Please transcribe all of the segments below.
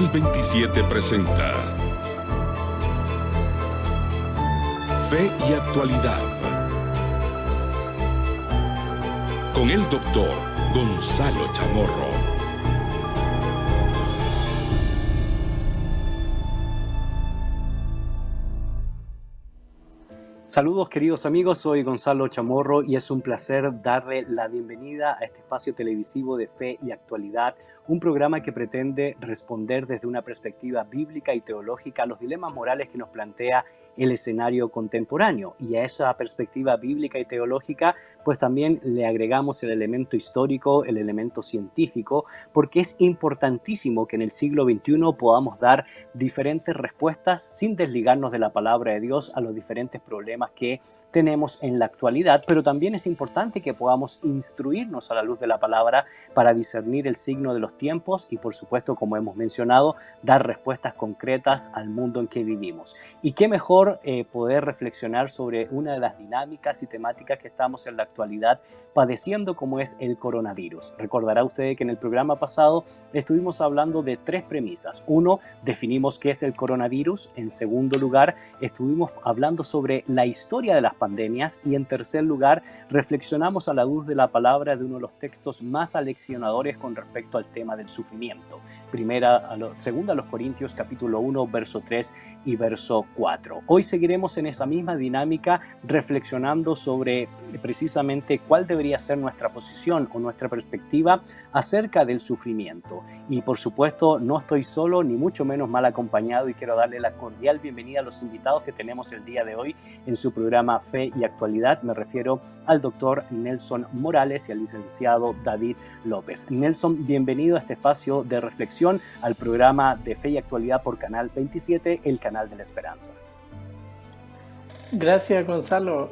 Canal 27 presenta Fe y Actualidad con el doctor Gonzalo Chamorro. Saludos queridos amigos, soy Gonzalo Chamorro y es un placer darle la bienvenida a este espacio televisivo de Fe y Actualidad, un programa que pretende responder desde una perspectiva bíblica y teológica a los dilemas morales que nos plantea el escenario contemporáneo. Y a esa perspectiva bíblica y teológica, pues también le agregamos el elemento histórico, el elemento científico, porque es importantísimo que en el siglo XXI podamos dar diferentes respuestas sin desligarnos de la palabra de Dios a los diferentes problemas que tenemos en la actualidad, pero también es importante que podamos instruirnos a la luz de la palabra para discernir el signo de los tiempos y, por supuesto, como hemos mencionado, dar respuestas concretas al mundo en que vivimos. Y qué mejor poder reflexionar sobre una de las dinámicas y temáticas que estamos en la actualidad padeciendo, como es el coronavirus. Recordará usted que en el programa pasado estuvimos hablando de tres premisas. Uno, definimos qué es el coronavirus. En segundo lugar, estuvimos hablando sobre la historia de las pandemias. Y en tercer lugar, reflexionamos a la luz de la palabra de uno de los textos más aleccionadores con respecto al tema del sufrimiento. Segunda a los Corintios, capítulo 1, verso 3 y verso 4. Hoy seguiremos en esa misma dinámica reflexionando sobre precisamente cuál debería ser nuestra posición o nuestra perspectiva acerca del sufrimiento. Y por supuesto no estoy solo ni mucho menos mal acompañado y quiero darle la cordial bienvenida a los invitados que tenemos el día de hoy en su programa Fe y Actualidad. Me refiero al doctor Nelson Morales y al licenciado David López. Nelson, bienvenido a este espacio de reflexión al programa de Fe y Actualidad por Canal 27, el canal de la esperanza. Gracias, Gonzalo.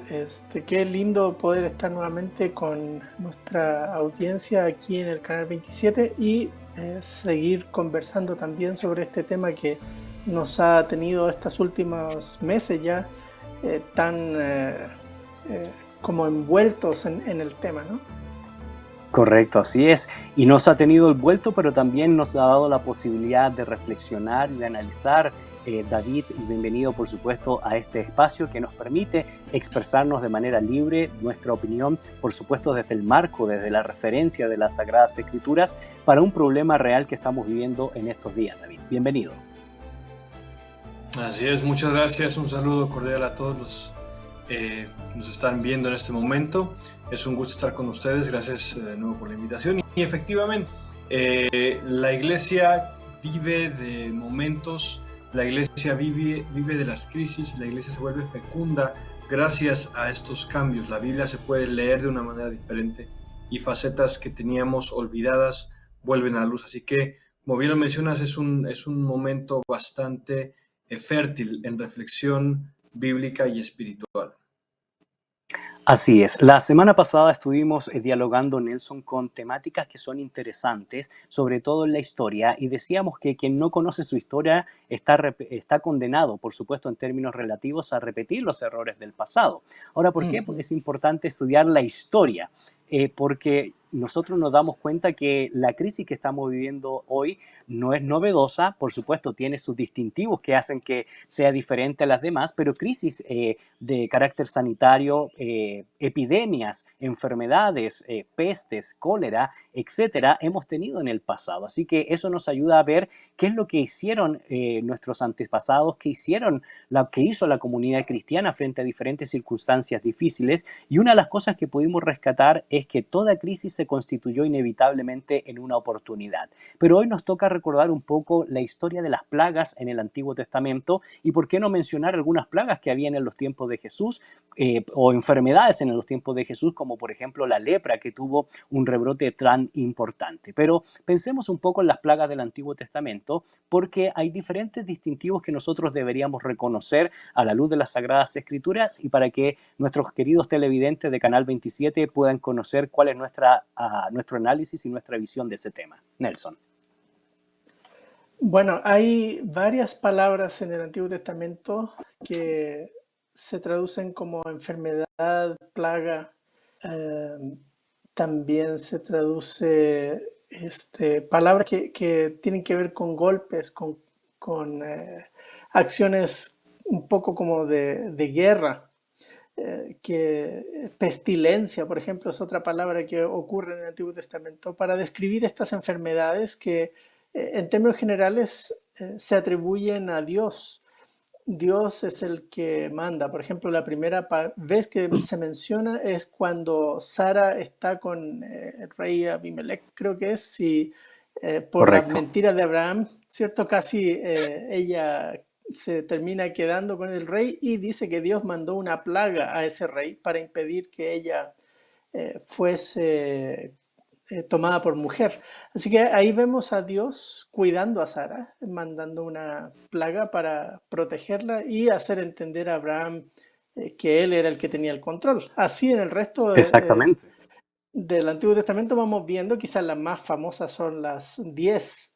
Qué lindo poder estar nuevamente con nuestra audiencia aquí en el canal 27 y seguir conversando también sobre este tema que nos ha tenido estos últimos meses ya como envueltos en el tema, ¿no? Correcto, así es. Y nos ha tenido envuelto, pero también nos ha dado la posibilidad de reflexionar y de analizar. David, bienvenido por supuesto a este espacio que nos permite expresarnos de manera libre nuestra opinión, por supuesto desde el marco, desde la referencia de las Sagradas Escrituras, para un problema real que estamos viviendo en estos días. David, bienvenido. Así es, muchas gracias, un saludo cordial a todos los que nos están viendo en este momento. Es un gusto estar con ustedes, gracias de nuevo por la invitación. Y efectivamente, la iglesia vive de momentos, la iglesia vive de las crisis y la iglesia se vuelve fecunda gracias a estos cambios. La Biblia se puede leer de una manera diferente y facetas que teníamos olvidadas vuelven a la luz. Así que, como bien lo mencionas, es un momento bastante fértil en reflexión bíblica y espiritual. Así es. La semana pasada estuvimos dialogando, Nelson, con temáticas que son interesantes, sobre todo en la historia, y decíamos que quien no conoce su historia está condenado, por supuesto, en términos relativos a repetir los errores del pasado. Ahora, ¿por qué? Porque es importante estudiar la historia. Porque nosotros nos damos cuenta que la crisis que estamos viviendo hoy no es novedosa, por supuesto tiene sus distintivos que hacen que sea diferente a las demás, pero crisis de carácter sanitario, epidemias, enfermedades, pestes, cólera, etcétera, hemos tenido en el pasado. Así que eso nos ayuda a ver qué es lo que hicieron nuestros antepasados, qué hizo la comunidad cristiana frente a diferentes circunstancias difíciles. Y una de las cosas que pudimos rescatar es que toda crisis se constituyó inevitablemente en una oportunidad. Pero hoy nos toca recordar un poco la historia de las plagas en el Antiguo Testamento y por qué no mencionar algunas plagas que habían en los tiempos de Jesús o enfermedades en los tiempos de Jesús, como por ejemplo la lepra, que tuvo un rebrote tan importante. Pero pensemos un poco en las plagas del Antiguo Testamento, porque hay diferentes distintivos que nosotros deberíamos reconocer a la luz de las Sagradas Escrituras y para que nuestros queridos televidentes de Canal 27 puedan conocer cuál es nuestro análisis y nuestra visión de ese tema. Nelson. Bueno, hay varias palabras en el Antiguo Testamento que se traducen como enfermedad, plaga. También se traduce palabras que tienen que ver con golpes, con acciones un poco como de guerra, que pestilencia, por ejemplo, es otra palabra que ocurre en el Antiguo Testamento para describir estas enfermedades que en términos generales se atribuyen a Dios. Dios es el que manda. Por ejemplo, la primera vez que se menciona es cuando Sara está con el rey Abimelech, creo que es, y por las Correcto. mentiras de Abraham, ¿cierto? Casi ella se termina quedando con el rey y dice que Dios mandó una plaga a ese rey para impedir que ella fuese tomada por mujer. Así que ahí vemos a Dios cuidando a Sara, mandando una plaga para protegerla y hacer entender a Abraham que él era el que tenía el control. Así en el resto Exactamente. del Antiguo Testamento vamos viendo, quizás las más famosas son las 10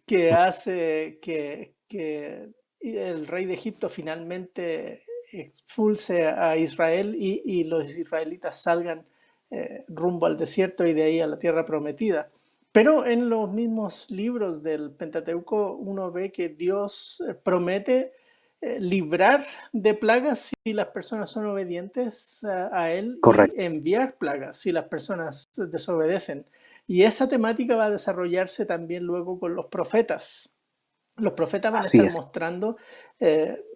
que hace que el rey de Egipto finalmente expulse a Israel y los israelitas salgan rumbo al desierto y de ahí a la tierra prometida. Pero en los mismos libros del Pentateuco uno ve que Dios promete librar de plagas si las personas son obedientes a Él y Correcto. enviar plagas si las personas desobedecen. Y esa temática va a desarrollarse también luego con los profetas. Los profetas van a Así estar es. mostrando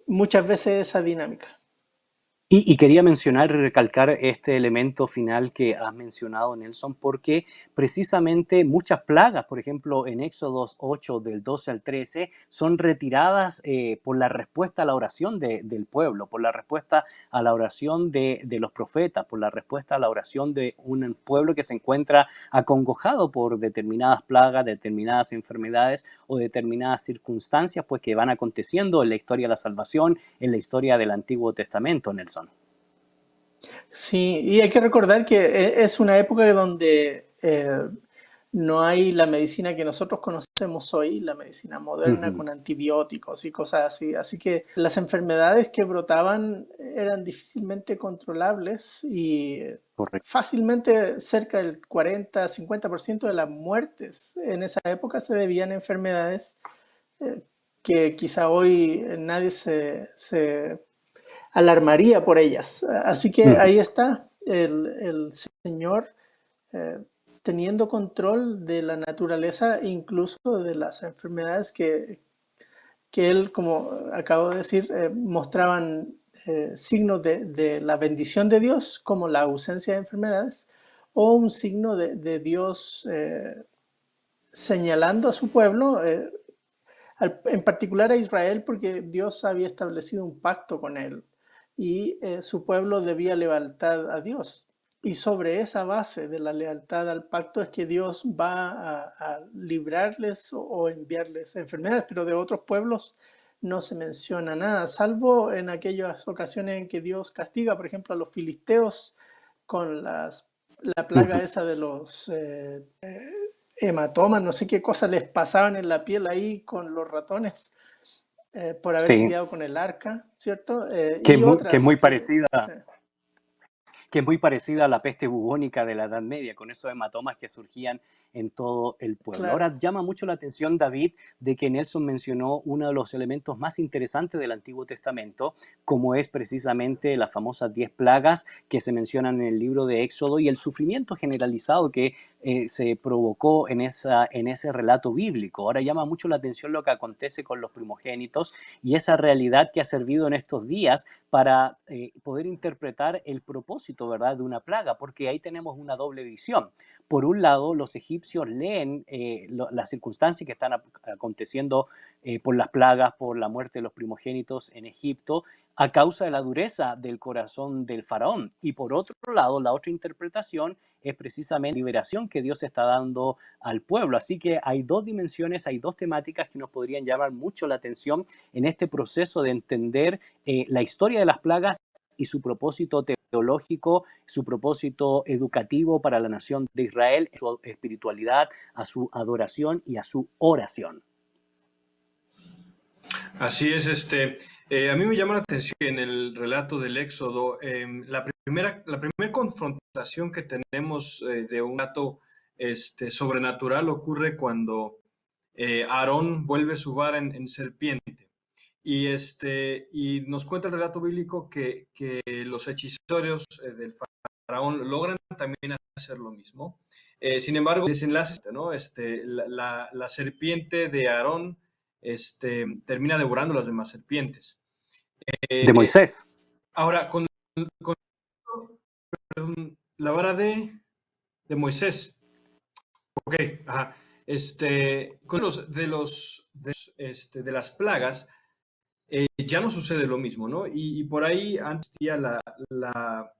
muchas veces esa dinámica. Y quería mencionar y recalcar este elemento final que has mencionado, Nelson, porque precisamente muchas plagas, por ejemplo, en Éxodos 8, del 12 al 13, son retiradas por la respuesta a la oración del pueblo, por la respuesta a la oración de los profetas, por la respuesta a la oración de un pueblo que se encuentra acongojado por determinadas plagas, determinadas enfermedades o determinadas circunstancias pues, que van aconteciendo en la historia de la salvación, en la historia del Antiguo Testamento, Nelson. Sí, y hay que recordar que es una época donde no hay la medicina que nosotros conocemos hoy, la medicina moderna Ujú. con antibióticos y cosas así. Así que las enfermedades que brotaban eran difícilmente controlables y Correcto. fácilmente cerca del 40-50% de las muertes en esa época se debían a enfermedades eh, que quizá hoy nadie se alarmaría por ellas. Así que Ujú. ahí está el Señor eh, teniendo control de la naturaleza, incluso de las enfermedades que Él, como acabo de decir, mostraban signos de la bendición de Dios, como la ausencia de enfermedades, o un signo de Dios señalando a su pueblo, en particular a Israel, porque Dios había establecido un pacto con él y su pueblo debía lealtad a Dios. Y sobre esa base de la lealtad al pacto es que Dios va a librarles o enviarles enfermedades, pero de otros pueblos no se menciona nada, salvo en aquellas ocasiones en que Dios castiga, por ejemplo, a los filisteos con la plaga Ujú. esa de los hematomas, no sé qué cosas les pasaban en la piel ahí con los ratones por haberse Sí, quedado con el arca, ¿cierto? que es Y muy, que es otras muy que... parecida sí, que es muy parecida a la peste bubónica de la Edad Media, con esos hematomas que surgían en todo el pueblo. claro. Ahora llama mucho la atención, David, de que Nelson mencionó uno de los elementos más interesantes del Antiguo Testamento, como es precisamente las famosas 10 plagas que se mencionan en el libro de Éxodo y el sufrimiento generalizado que se provocó en ese relato bíblico. Ahora llama mucho la atención lo que acontece con los primogénitos y esa realidad que ha servido en estos días para poder interpretar el propósito, ¿verdad?, de una plaga, porque ahí tenemos una doble visión. Por un lado, los egipcios leen las circunstancias que están aconteciendo por las plagas, por la muerte de los primogénitos en Egipto, a causa de la dureza del corazón del faraón. Y por otro lado, la otra interpretación es precisamente la liberación que Dios está dando al pueblo. Así que hay dos dimensiones, hay dos temáticas que nos podrían llamar mucho la atención en este proceso de entender la historia de las plagas y su propósito teológico, su propósito educativo para la nación de Israel, su espiritualidad, a su adoración y a su oración. Así es, a mí me llama la atención que en el relato del Éxodo, la primera confrontación que tenemos de un gato sobrenatural ocurre cuando Aarón vuelve su vara en serpiente. Y nos cuenta el relato bíblico que los hechizos del faraón logran también hacer lo mismo. Sin embargo, el desenlace, ¿no? La serpiente de Aarón termina devorando las demás serpientes. De Moisés. Ahora, con la vara de Moisés. Ok, ajá. Con de las plagas, ya no sucede lo mismo, ¿no? Y por ahí antes ya la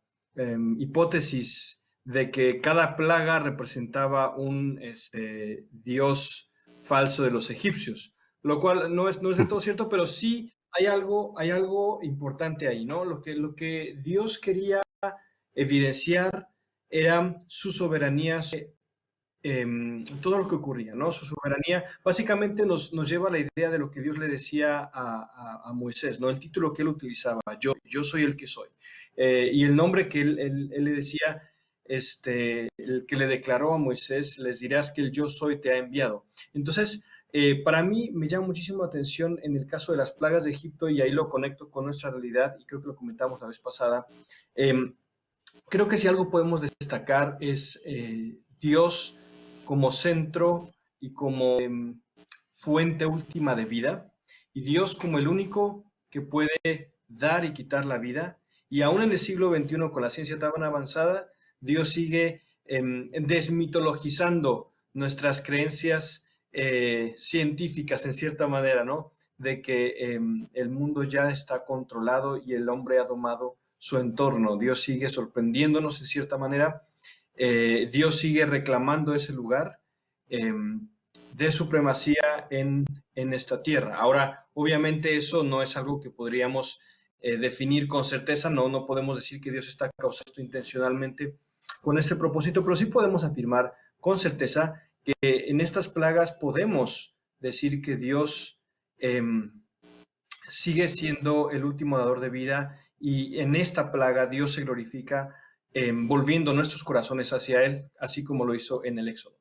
hipótesis de que cada plaga representaba un dios falso de los egipcios, lo cual no es del todo cierto, pero sí hay algo importante ahí, ¿no? Lo que Dios quería evidenciar era su soberanía sobre todo lo que ocurría, ¿no? Su soberanía básicamente nos lleva a la idea de lo que Dios le decía a Moisés, ¿no? El título que él utilizaba, yo soy el que soy. Y el nombre que él le decía, el que le declaró a Moisés, les dirás que el yo soy te ha enviado. Entonces, para mí me llama muchísimo la atención en el caso de las plagas de Egipto, y ahí lo conecto con nuestra realidad, y creo que lo comentamos la vez pasada. Creo que si algo podemos destacar es Dios como centro y como fuente última de vida, y Dios como el único que puede dar y quitar la vida. Y aún en el siglo XXI, con la ciencia tan avanzada, Dios sigue desmitologizando nuestras creencias científicas en cierta manera, ¿no? De que el mundo ya está controlado y el hombre ha domado su entorno. Dios sigue sorprendiéndonos en cierta manera. Dios sigue reclamando ese lugar de supremacía en esta tierra. Ahora, obviamente eso no es algo que podríamos definir con certeza, no podemos decir que Dios está causando esto intencionalmente con este propósito, pero sí podemos afirmar con certeza que en estas plagas podemos decir que Dios sigue siendo el último dador de vida, y en esta plaga Dios se glorifica volviendo nuestros corazones hacia Él, así como lo hizo en el Éxodo.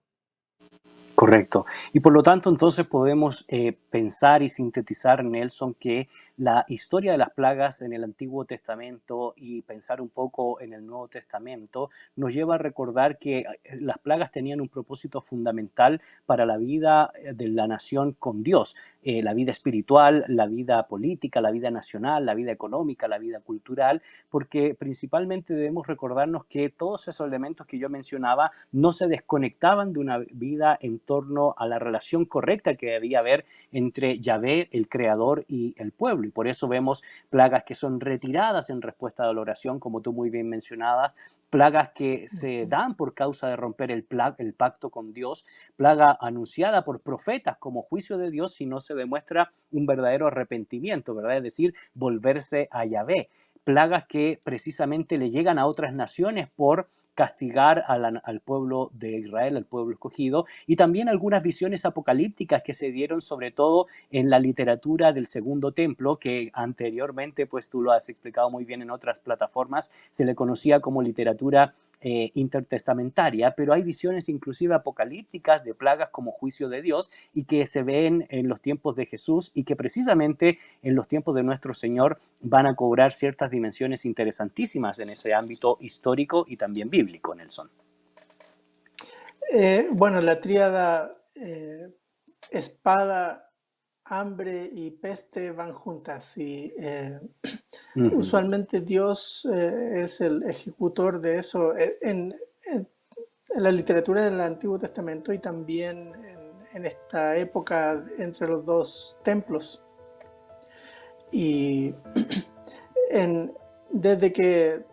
Correcto. Y por lo tanto, entonces podemos pensar y sintetizar, Nelson, que la historia de las plagas en el Antiguo Testamento y pensar un poco en el Nuevo Testamento nos lleva a recordar que las plagas tenían un propósito fundamental para la vida de la nación con Dios, la vida espiritual, la vida política, la vida nacional, la vida económica, la vida cultural, porque principalmente debemos recordarnos que todos esos elementos que yo mencionaba no se desconectaban de una vida en torno a la relación correcta que debía haber entre Yahvé, el Creador, y el pueblo. Y por eso vemos plagas que son retiradas en respuesta a la oración, como tú muy bien mencionabas, plagas que se dan por causa de romper el pacto con Dios, plaga anunciada por profetas como juicio de Dios si no se demuestra un verdadero arrepentimiento, ¿verdad? Es decir, volverse a Yahvé. Plagas que precisamente le llegan a otras naciones por castigar al pueblo de Israel, al pueblo escogido, y también algunas visiones apocalípticas que se dieron sobre todo en la literatura del Segundo Templo, que anteriormente, pues tú lo has explicado muy bien en otras plataformas, se le conocía como literatura intertestamentaria, pero hay visiones inclusive apocalípticas de plagas como juicio de Dios y que se ven en los tiempos de Jesús y que precisamente en los tiempos de nuestro Señor van a cobrar ciertas dimensiones interesantísimas en ese ámbito histórico y también bíblico, Nelson. Bueno, la tríada espada, hambre y peste van juntas, y usualmente Dios es el ejecutor de eso en la literatura del Antiguo Testamento y también en esta época entre los dos templos. Y desde que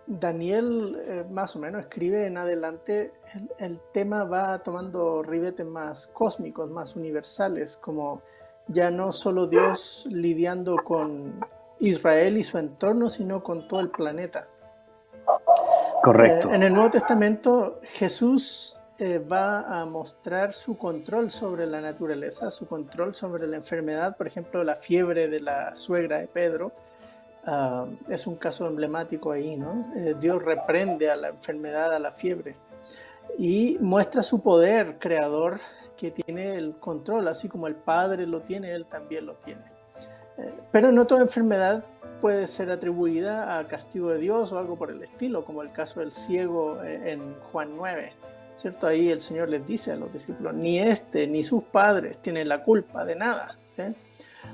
Daniel más o menos escribe en adelante, el tema va tomando ribetes más cósmicos, más universales, como ya no solo Dios lidiando con Israel y su entorno, sino con todo el planeta. Correcto. En el Nuevo Testamento, Jesús va a mostrar su control sobre la naturaleza, su control sobre la enfermedad. Por ejemplo, la fiebre de la suegra de Pedro es un caso emblemático ahí, ¿no? Dios reprende a la enfermedad, a la fiebre. y muestra su poder creador, que tiene el control, así como el Padre lo tiene, Él también lo tiene. Pero no toda enfermedad puede ser atribuida a castigo de Dios o algo por el estilo, como el caso del ciego en Juan 9, ¿cierto? Ahí el Señor les dice a los discípulos, ni este ni sus padres tienen la culpa de nada, ¿sí?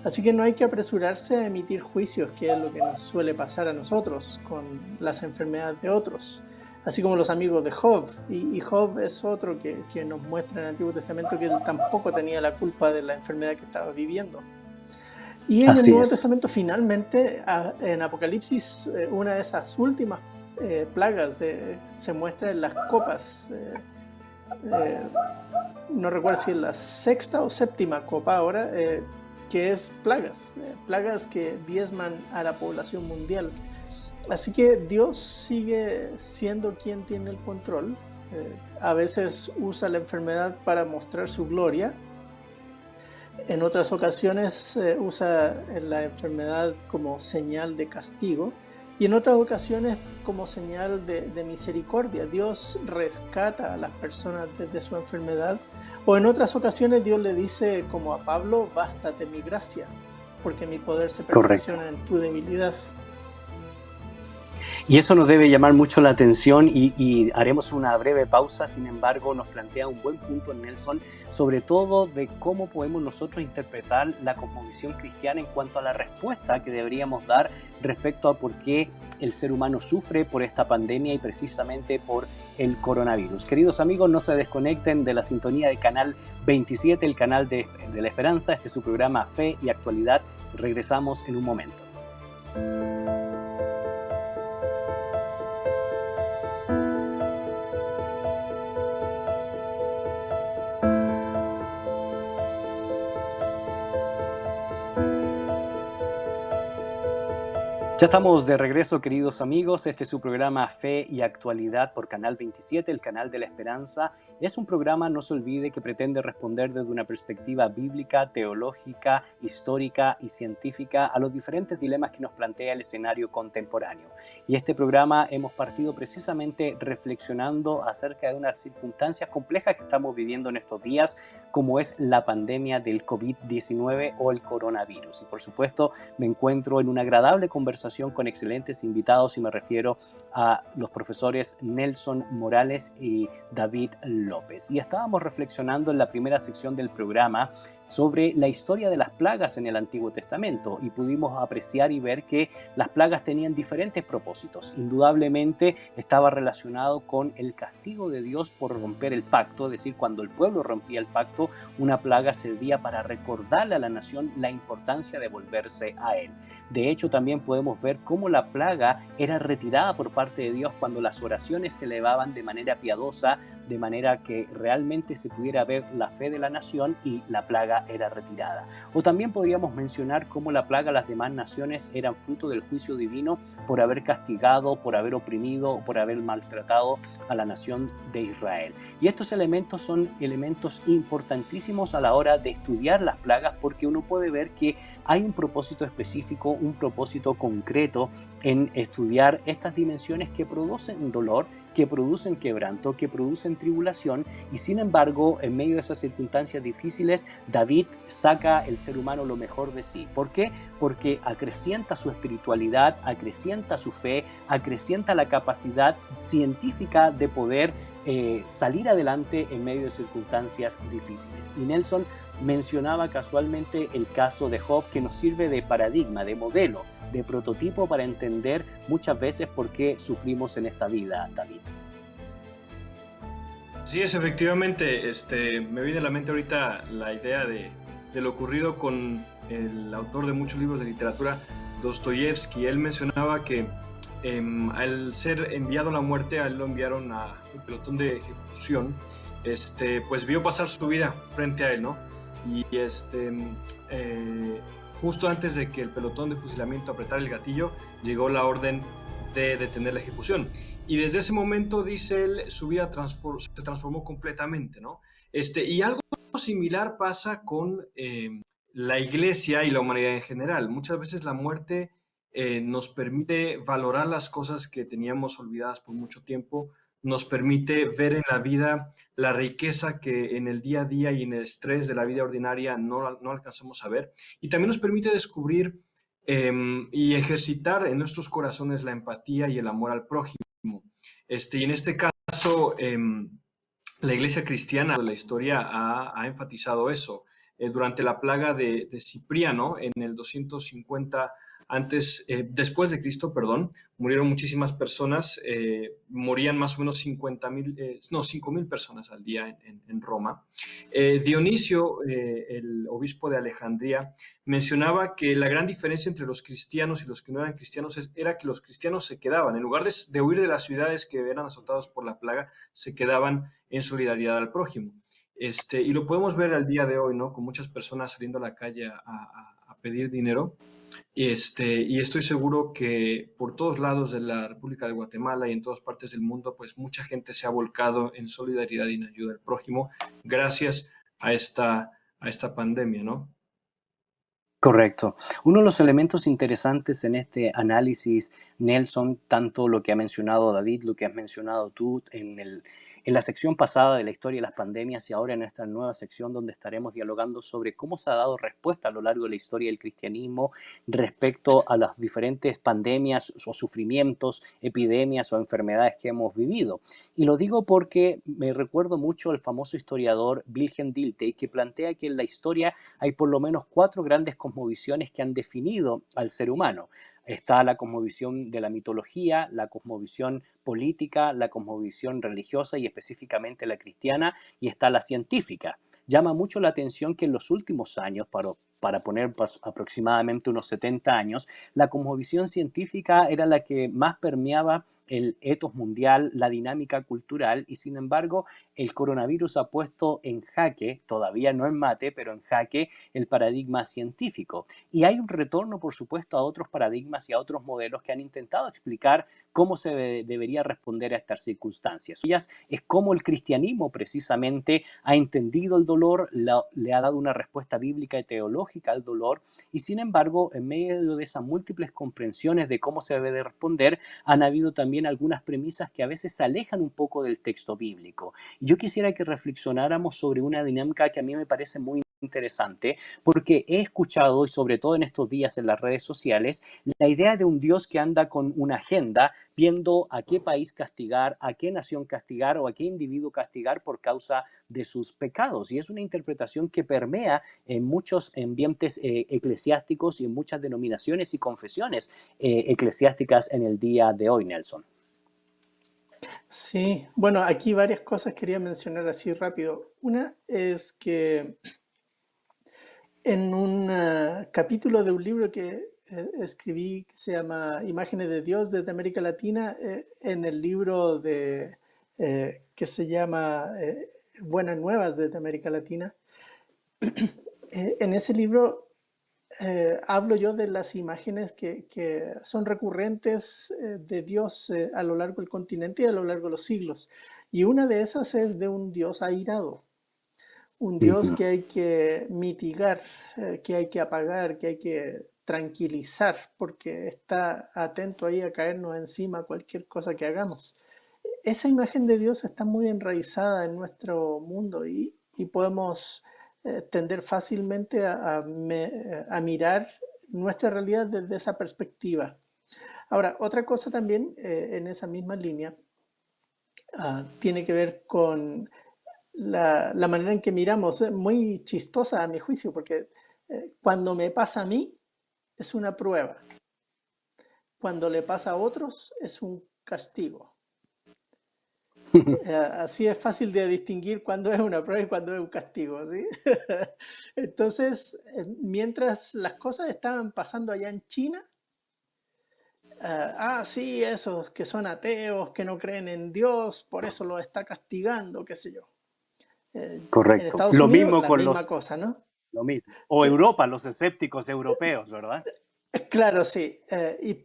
Así que no hay que apresurarse a emitir juicios, que es lo que nos suele pasar a nosotros con las enfermedades de otros. Así como los amigos de Job, y Job es otro que nos muestra en el Antiguo Testamento que él tampoco tenía la culpa de la enfermedad que estaba viviendo. Y en el Así Nuevo es. Testamento finalmente, en Apocalipsis, una de esas últimas plagas se muestra en las copas. No recuerdo si es la sexta o séptima copa ahora, que es plagas que diezman a la población mundial. Así que Dios sigue siendo quien tiene el control. A veces usa la enfermedad para mostrar su gloria. En otras ocasiones usa la enfermedad como señal de castigo, y en otras ocasiones como señal de misericordia. Dios rescata a las personas desde su enfermedad, o en otras ocasiones Dios le dice, como a Pablo, bástate mi gracia, porque mi poder se perfecciona en tu debilidad. Y eso nos debe llamar mucho la atención y haremos una breve pausa. Sin embargo, nos plantea un buen punto Nelson, sobre todo de cómo podemos nosotros interpretar la cosmovisión cristiana en cuanto a la respuesta que deberíamos dar respecto a por qué el ser humano sufre por esta pandemia y precisamente por el coronavirus. Queridos amigos, no se desconecten de la sintonía de Canal 27, el canal de la Esperanza. Este es su programa Fe y Actualidad. Regresamos en un momento. Ya estamos de regreso, queridos amigos. Este es su programa Fe y Actualidad por Canal 27, el canal de la Esperanza. Es un programa, no se olvide, que pretende responder desde una perspectiva bíblica, teológica, histórica y científica a los diferentes dilemas que nos plantea el escenario contemporáneo. Y este programa hemos partido precisamente reflexionando acerca de unas circunstancias complejas que estamos viviendo en estos días, como es la pandemia del COVID-19 o el coronavirus. Y por supuesto, me encuentro en una agradable conversación con excelentes invitados, y me refiero a los profesores Nelson Morales y David López. Y estábamos reflexionando en la primera sección del programa sobre la historia de las plagas en el Antiguo Testamento, y pudimos apreciar y ver que las plagas tenían diferentes propósitos. Indudablemente estaba relacionado con el castigo de Dios por romper el pacto, es decir, cuando el pueblo rompía el pacto, una plaga servía para recordarle a la nación la importancia de volverse a él. De hecho, también podemos ver cómo la plaga era retirada por parte de Dios cuando las oraciones se elevaban de manera piadosa, de manera que realmente se pudiera ver la fe de la nación, y la plaga era retirada. O también podríamos mencionar cómo la plaga a las demás naciones eran fruto del juicio divino por haber castigado, por haber oprimido, por haber maltratado a la nación de Israel. Y estos elementos son elementos importantísimos a la hora de estudiar las plagas, porque uno puede ver que hay un propósito específico, un propósito concreto en estudiar estas dimensiones que producen dolor, que producen quebranto, que producen tribulación, y sin embargo, en medio de esas circunstancias difíciles, David saca el ser humano lo mejor de sí. ¿Por qué? Porque acrecienta su espiritualidad, acrecienta su fe, acrecienta la capacidad científica de poder salir adelante en medio de circunstancias difíciles. Y Nelson mencionaba casualmente el caso de Job, que nos sirve de paradigma, de modelo, de prototipo para entender muchas veces por qué sufrimos en esta vida, David. Sí, es efectivamente, me viene a la mente ahorita la idea de lo ocurrido con el autor de muchos libros de literatura, Dostoyevsky. Él mencionaba que al ser enviado a la muerte, a él lo enviaron a un pelotón de ejecución, pues vio pasar su vida frente a él, ¿no? Y justo antes de que el pelotón de fusilamiento apretara el gatillo, llegó la orden de detener la ejecución. Y desde ese momento, dice él, su vida se transformó completamente, ¿no? Y algo similar pasa con la iglesia y la humanidad en general. Muchas veces la muerte nos permite valorar las cosas que teníamos olvidadas por mucho tiempo, nos permite ver en la vida la riqueza que en el día a día y en el estrés de la vida ordinaria no alcanzamos a ver. Y también nos permite descubrir y ejercitar en nuestros corazones la empatía y el amor al prójimo. Y en este caso, la iglesia cristiana de la historia ha enfatizado eso. Durante la plaga de Cipriano, en el 250 después de Cristo, perdón, murieron muchísimas personas, morían más o menos 5.000 personas al día en Roma. Dionisio, el obispo de Alejandría, mencionaba que la gran diferencia entre los cristianos y los que no eran cristianos era que los cristianos se quedaban, en lugar de huir de las ciudades que eran azotados por la plaga, se quedaban en solidaridad al prójimo. Y lo podemos ver al día de hoy, ¿no? Con muchas personas saliendo a la calle a pedir dinero. Y estoy seguro que por todos lados de la República de Guatemala y en todas partes del mundo, pues mucha gente se ha volcado en solidaridad y en ayuda al prójimo gracias a esta pandemia, ¿no? Correcto. Uno de los elementos interesantes en este análisis, Nelson, tanto lo que ha mencionado David, lo que has mencionado tú en la sección pasada de la historia de las pandemias y ahora en esta nueva sección donde estaremos dialogando sobre cómo se ha dado respuesta a lo largo de la historia del cristianismo respecto a las diferentes pandemias o sufrimientos, epidemias o enfermedades que hemos vivido. Y lo digo porque me recuerdo mucho al famoso historiador Wilhelm Dilthey, que plantea que en la historia hay por lo menos 4 grandes cosmovisiones que han definido al ser humano. Está la cosmovisión de la mitología, la cosmovisión política, la cosmovisión religiosa y específicamente la cristiana, y está la científica. Llama mucho la atención que en los últimos años, para poner aproximadamente unos 70 años, la cosmovisión científica era la que más permeaba el etos mundial, la dinámica cultural, y sin embargo el coronavirus ha puesto en jaque, todavía no en mate, pero en jaque el paradigma científico. Y hay un retorno, por supuesto, a otros paradigmas y a otros modelos que han intentado explicar cómo se debería responder a estas circunstancias. Ellas es cómo el cristianismo precisamente ha entendido el dolor, le ha dado una respuesta bíblica y teológica al dolor, y sin embargo, en medio de esas múltiples comprensiones de cómo se debe de responder, han habido también algunas premisas que a veces se alejan un poco del texto bíblico. Yo quisiera que reflexionáramos sobre una dinámica que a mí me parece muy interesante, porque he escuchado, y sobre todo en estos días en las redes sociales, la idea de un Dios que anda con una agenda viendo a qué país castigar, a qué nación castigar o a qué individuo castigar por causa de sus pecados. Y es una interpretación que permea en muchos ambientes eclesiásticos y en muchas denominaciones y confesiones eclesiásticas en el día de hoy, Nelson. Sí, bueno, aquí varias cosas quería mencionar así rápido. Una es que en un capítulo de un libro que escribí que se llama Imágenes de Dios desde América Latina, en el libro que se llama Buenas Nuevas desde América Latina, en ese libro hablo yo de las imágenes que son recurrentes de Dios a lo largo del continente y a lo largo de los siglos. Y una de esas es de un Dios airado, un Dios que hay que mitigar, que hay que apagar, que hay que tranquilizar, porque está atento ahí a caernos encima cualquier cosa que hagamos. Esa imagen de Dios está muy enraizada en nuestro mundo y podemos tender fácilmente a mirar nuestra realidad desde esa perspectiva. Ahora, otra cosa también en esa misma línea tiene que ver con la manera en que miramos, muy chistosa a mi juicio, porque cuando me pasa a mí es una prueba, cuando le pasa a otros es un castigo. Así es fácil de distinguir cuándo es una prueba y cuándo es un castigo, ¿sí? Entonces, mientras las cosas estaban pasando allá en China, sí, esos que son ateos, que no creen en Dios, por eso los está castigando, qué sé yo. Correcto. En Estados Lo Unidos, mismo la con misma cosa, ¿no? Lo mismo. O Sí. Europa, los escépticos europeos, ¿verdad? Claro, sí.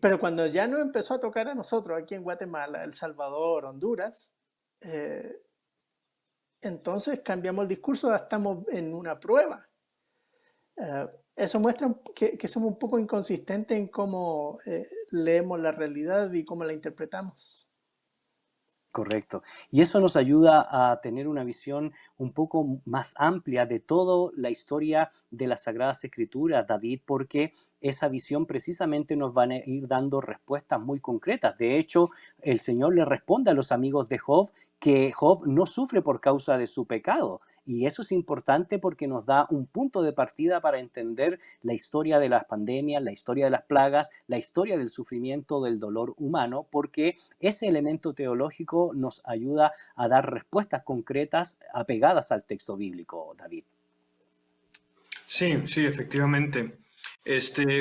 Pero cuando ya nos empezó a tocar a nosotros, aquí en Guatemala, El Salvador, Honduras, entonces cambiamos el discurso, estamos en una prueba. Eso muestra que somos un poco inconsistentes en cómo leemos la realidad y cómo la interpretamos. Correcto. Y eso nos ayuda a tener una visión un poco más amplia de toda la historia de las Sagradas Escrituras, David, porque esa visión precisamente nos va a ir dando respuestas muy concretas. De hecho, el Señor le responde a los amigos de Job que Job no sufre por causa de su pecado. Y eso es importante porque nos da un punto de partida para entender la historia de las pandemias, la historia de las plagas, la historia del sufrimiento, del dolor humano, porque ese elemento teológico nos ayuda a dar respuestas concretas apegadas al texto bíblico, David. Sí, sí, efectivamente.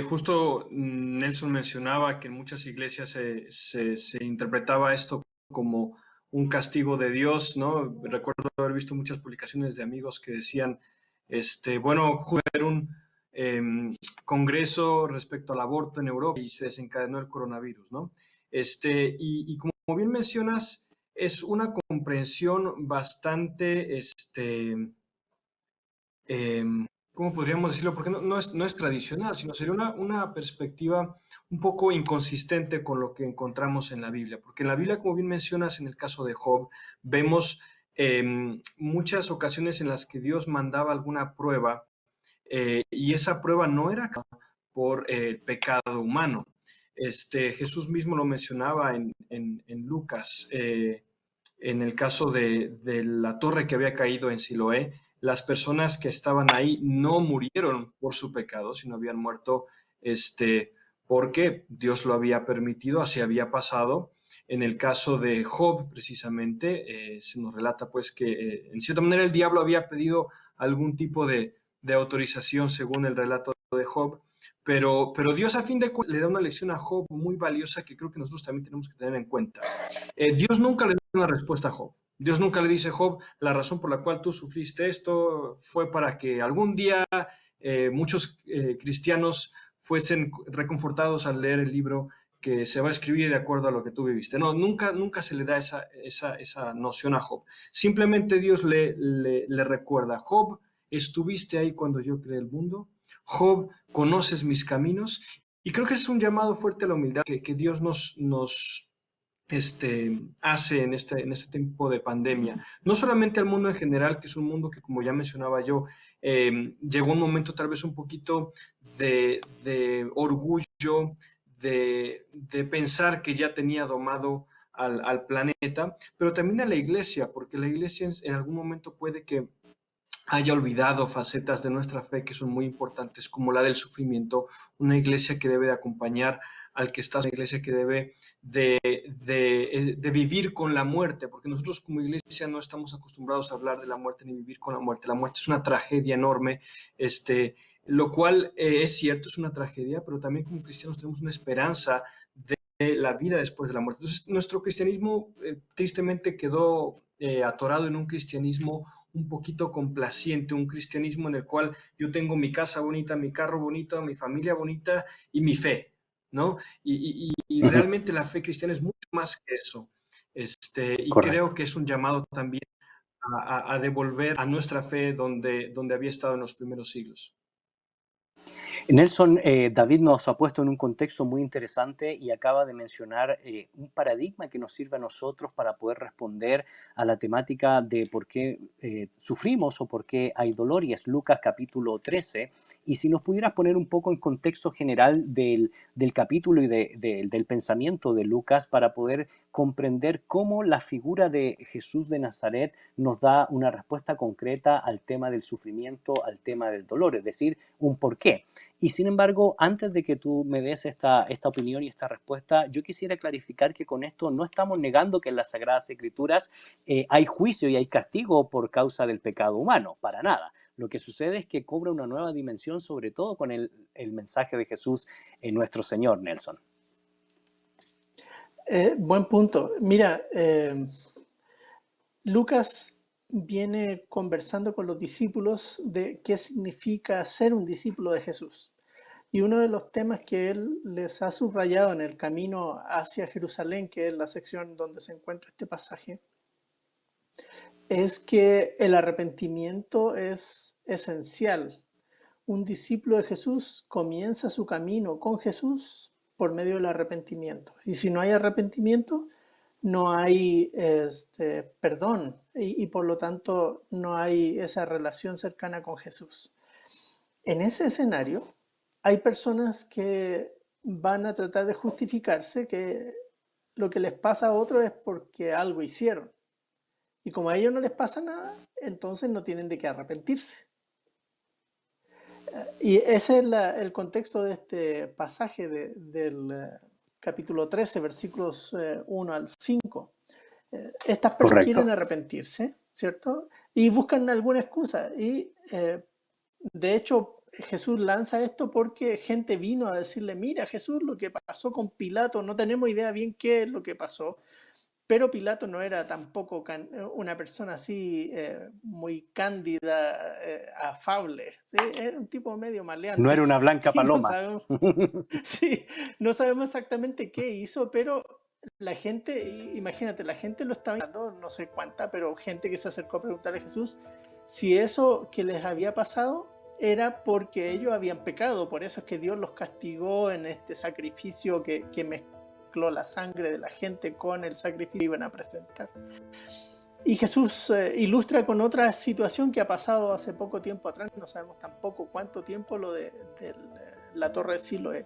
Justo Nelson mencionaba que en muchas iglesias se interpretaba esto como un castigo de Dios, ¿no? Recuerdo haber visto muchas publicaciones de amigos que decían, bueno, hubo un congreso respecto al aborto en Europa y se desencadenó el coronavirus, ¿no? Y como bien mencionas, es una comprensión bastante, ¿cómo podríamos decirlo? Porque no es tradicional, sino sería una perspectiva un poco inconsistente con lo que encontramos en la Biblia. Porque en la Biblia, como bien mencionas, en el caso de Job, vemos muchas ocasiones en las que Dios mandaba alguna prueba y esa prueba no era por pecado humano. Jesús mismo lo mencionaba en Lucas, en el caso de la torre que había caído en Siloé. Las personas que estaban ahí no murieron por su pecado, sino habían muerto porque Dios lo había permitido, así había pasado. En el caso de Job, precisamente, se nos relata pues que en cierta manera el diablo había pedido algún tipo de autorización según el relato de Job, pero Dios a fin de cuentas le da una lección a Job muy valiosa que creo que nosotros también tenemos que tener en cuenta. Dios nunca le da una respuesta a Job. Dios nunca le dice, Job, la razón por la cual tú sufriste esto fue para que algún día muchos cristianos fuesen reconfortados al leer el libro que se va a escribir de acuerdo a lo que tú viviste. No, nunca se le da esa noción a Job. Simplemente Dios le recuerda, Job, estuviste ahí cuando yo creé el mundo. Job, conoces mis caminos. Y creo que es un llamado fuerte a la humildad que Dios nos hace en este tiempo de pandemia. No solamente al mundo en general, que es un mundo que, como ya mencionaba yo, llegó un momento tal vez un poquito de orgullo, de pensar que ya tenía domado al planeta, pero también a la iglesia, porque la iglesia en algún momento puede que haya olvidado facetas de nuestra fe que son muy importantes, como la del sufrimiento, una iglesia que debe de acompañar al que está, una iglesia que debe de vivir con la muerte, porque nosotros como iglesia no estamos acostumbrados a hablar de la muerte ni vivir con la muerte. La muerte es una tragedia enorme, lo cual es cierto, es una tragedia, pero también como cristianos tenemos una esperanza de la vida después de la muerte. Entonces, nuestro cristianismo tristemente quedó atorado en un cristianismo un poquito complaciente, un cristianismo en el cual yo tengo mi casa bonita, mi carro bonito, mi familia bonita y mi fe, ¿no? Y realmente la fe cristiana es mucho más que eso. Y Correcto. creo que es un llamado también a devolver a nuestra fe donde había estado en los primeros siglos. Nelson, David nos ha puesto en un contexto muy interesante y acaba de mencionar un paradigma que nos sirve a nosotros para poder responder a la temática de por qué sufrimos o por qué hay dolor, y es Lucas capítulo 13. Y si nos pudieras poner un poco en contexto general del capítulo y del pensamiento de Lucas para poder comprender cómo la figura de Jesús de Nazaret nos da una respuesta concreta al tema del sufrimiento, al tema del dolor, es decir, un porqué. Y sin embargo, antes de que tú me des esta opinión y esta respuesta, yo quisiera clarificar que con esto no estamos negando que en las Sagradas Escrituras hay juicio y hay castigo por causa del pecado humano, para nada. Lo que sucede es que cobra una nueva dimensión, sobre todo con el mensaje de Jesús en nuestro Señor, Nelson. Buen punto. Mira, Lucas viene conversando con los discípulos de qué significa ser un discípulo de Jesús. Y uno de los temas que él les ha subrayado en el camino hacia Jerusalén, que es la sección donde se encuentra este pasaje, es que el arrepentimiento es esencial. Un discípulo de Jesús comienza su camino con Jesús por medio del arrepentimiento. Y si no hay arrepentimiento, no hay perdón y por lo tanto no hay esa relación cercana con Jesús. En ese escenario hay personas que van a tratar de justificarse que lo que les pasa a otros es porque algo hicieron. Y como a ellos no les pasa nada, entonces no tienen de qué arrepentirse. Y ese es el contexto de este pasaje del capítulo 13, versículos 1 al 5. Estas personas Correcto. quieren arrepentirse, ¿cierto? Y buscan alguna excusa. Y de hecho, Jesús lanza esto porque gente vino a decirle, mira Jesús, lo que pasó con Pilato, no tenemos idea bien qué es lo que pasó, pero Pilato no era tampoco una persona así muy cándida, afable, ¿sí? Era un tipo medio maleante. No era una blanca paloma. No sabemos, sí, no sabemos exactamente qué hizo, pero la gente, imagínate, la gente lo estaba viendo, no sé cuánta, pero gente que se acercó a preguntarle a Jesús si eso que les había pasado era porque ellos habían pecado, por eso es que Dios los castigó en este sacrificio que mezcló la sangre de la gente con el sacrificio que iban a presentar. Y Jesús ilustra con otra situación que ha pasado hace poco tiempo atrás, no sabemos tampoco cuánto tiempo, lo de la torre de Siloé,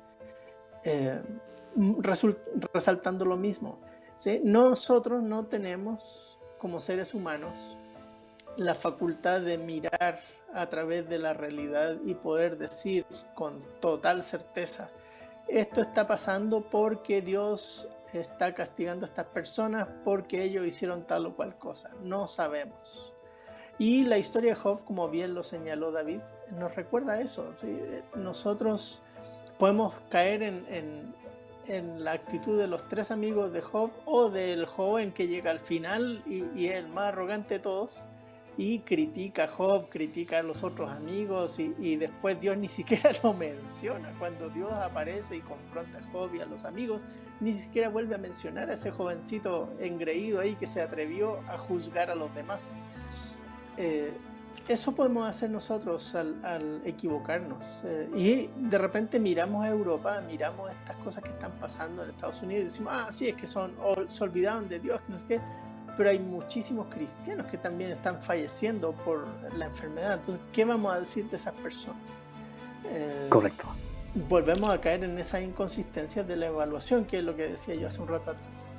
resaltando lo mismo, ¿sí? Nosotros no tenemos como seres humanos la facultad de mirar a través de la realidad y poder decir con total certeza, esto está pasando porque Dios está castigando a estas personas porque ellos hicieron tal o cual cosa. No sabemos. Y la historia de Job, como bien lo señaló David, nos recuerda eso, ¿sí? Nosotros podemos caer en la actitud de los tres amigos de Job o del joven que llega al final y es el más arrogante de todos y critica a Job, critica a los otros amigos y después Dios ni siquiera lo menciona. Cuando Dios aparece y confronta a Job y a los amigos, ni siquiera vuelve a mencionar a ese jovencito engreído ahí que se atrevió a juzgar a los demás. Eso podemos hacer nosotros al equivocarnos. Y de repente miramos a Europa, miramos estas cosas que están pasando en Estados Unidos y decimos, sí, es que se olvidaron de Dios, no sé qué. Pero hay muchísimos cristianos que también están falleciendo por la enfermedad. Entonces, ¿qué vamos a decir de esas personas? Correcto. Volvemos a caer en esas inconsistencias de la evaluación, que es lo que decía yo hace un rato atrás.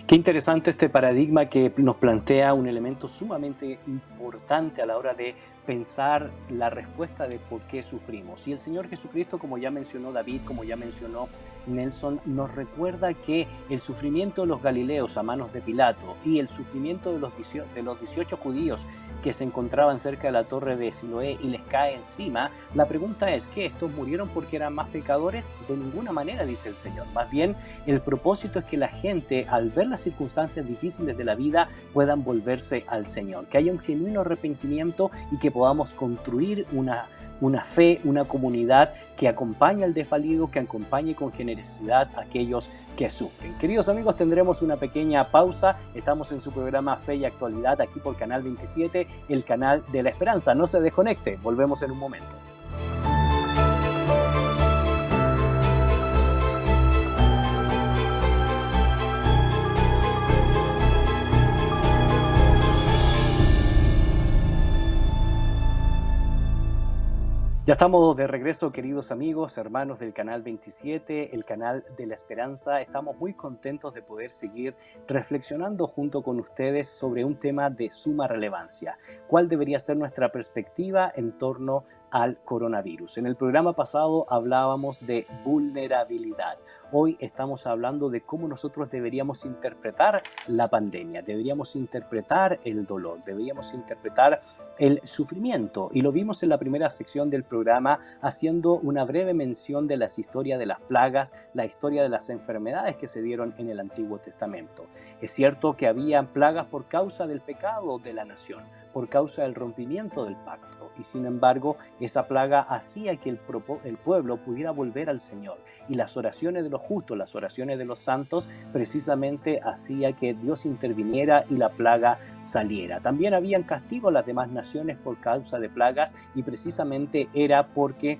Qué interesante este paradigma que nos plantea un elemento sumamente importante a la hora de pensar la respuesta de por qué sufrimos. Y el Señor Jesucristo, como ya mencionó David, como ya mencionó Nelson, nos recuerda que el sufrimiento de los galileos a manos de Pilato y el sufrimiento de los 18 judíos que se encontraban cerca de la torre de Siloé y les cae encima, la pregunta es, ¿qué? ¿Estos murieron porque eran más pecadores? De ninguna manera, dice el Señor. Más bien, el propósito es que la gente, al ver las circunstancias difíciles de la vida, puedan volverse al Señor, que haya un genuino arrepentimiento y que podamos construir una fe, una comunidad que acompañe al desvalido, que acompañe con generosidad a aquellos que sufren. Queridos amigos, tendremos una pequeña pausa. Estamos en su programa Fe y Actualidad, aquí por Canal 27, el canal de la esperanza. No se desconecte, volvemos en un momento. Ya estamos de regreso, queridos amigos, hermanos del Canal 27, el canal de la esperanza. Estamos muy contentos de poder seguir reflexionando junto con ustedes sobre un tema de suma relevancia. ¿Cuál debería ser nuestra perspectiva en torno al coronavirus? En el programa pasado hablábamos de vulnerabilidad. Hoy estamos hablando de cómo nosotros deberíamos interpretar la pandemia, deberíamos interpretar el dolor, deberíamos interpretar el sufrimiento, y lo vimos en la primera sección del programa haciendo una breve mención de las historias de las plagas, la historia de las enfermedades que se dieron en el Antiguo Testamento. Es cierto que había plagas por causa del pecado de la nación, por causa del rompimiento del pacto, y sin embargo esa plaga hacía que el pueblo pudiera volver al Señor, y las oraciones de los justos, las oraciones de los santos, precisamente hacía que Dios interviniera y la plaga saliera. También habían castigos a las demás naciones por causa de plagas, y precisamente era porque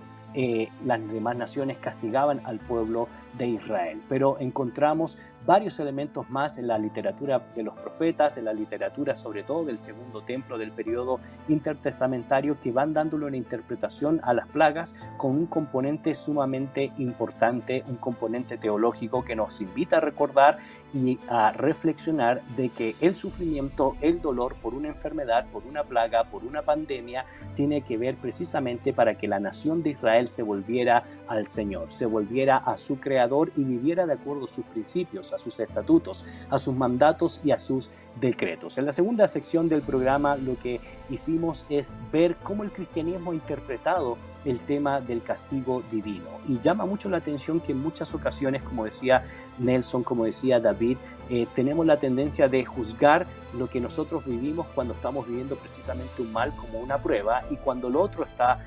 las demás naciones castigaban al pueblo de Israel. Pero encontramos varios elementos más en la literatura de los profetas, en la literatura sobre todo del Segundo Templo, del periodo intertestamentario, que van dándole una interpretación a las plagas con un componente sumamente importante, un componente teológico que nos invita a recordar y a reflexionar de que el sufrimiento, el dolor por una enfermedad, por una plaga, por una pandemia, tiene que ver precisamente para que la nación de Israel se volviera al Señor, se volviera a su Creador y viviera de acuerdo a sus principios, a sus estatutos, a sus mandatos y a sus decretos. En la segunda sección del programa lo que hicimos es ver cómo el cristianismo ha interpretado el tema del castigo divino. Y llama mucho la atención que en muchas ocasiones, como decía Nelson, como decía David, tenemos la tendencia de juzgar lo que nosotros vivimos cuando estamos viviendo precisamente un mal como una prueba, y cuando lo otro está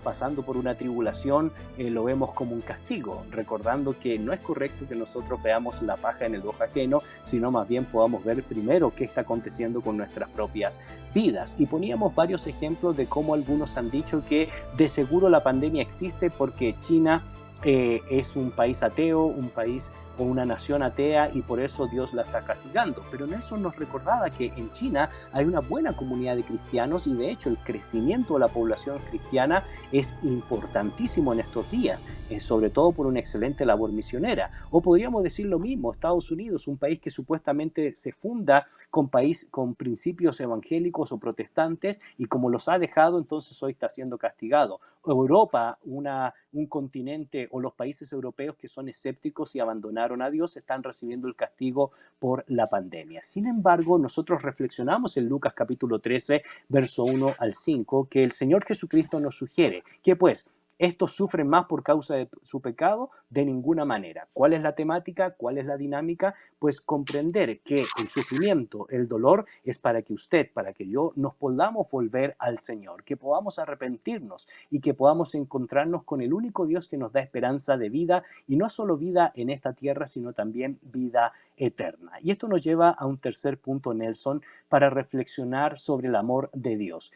pasando por una tribulación, lo vemos como un castigo, recordando que no es correcto que nosotros veamos la paja en el ojo ajeno, sino más bien podamos ver primero qué está aconteciendo con nuestras propias vidas. Y poníamos varios ejemplos de cómo algunos han dicho que de seguro la pandemia existe porque China es un país ateo, un país o una nación atea, y por eso Dios la está castigando. Pero Nelson nos recordaba que en China hay una buena comunidad de cristianos, y de hecho el crecimiento de la población cristiana es importantísimo en estos días, sobre todo por una excelente labor misionera. O podríamos decir lo mismo, Estados Unidos, un país que supuestamente se funda con principios evangélicos o protestantes, y como los ha dejado, entonces hoy está siendo castigado. Europa, un continente, o los países europeos que son escépticos y abandonaron a Dios, están recibiendo el castigo por la pandemia. Sin embargo, nosotros reflexionamos en Lucas capítulo 13, verso 1 al 5, que el Señor Jesucristo nos sugiere que pues estos sufren más por causa de su pecado, de ninguna manera. ¿Cuál es la temática? ¿Cuál es la dinámica? Pues comprender que el sufrimiento, el dolor, es para que usted, para que yo nos podamos volver al Señor, que podamos arrepentirnos y que podamos encontrarnos con el único Dios que nos da esperanza de vida, y no solo vida en esta tierra, sino también vida eterna. Y esto nos lleva a un tercer punto, Nelson, para reflexionar sobre el amor de Dios.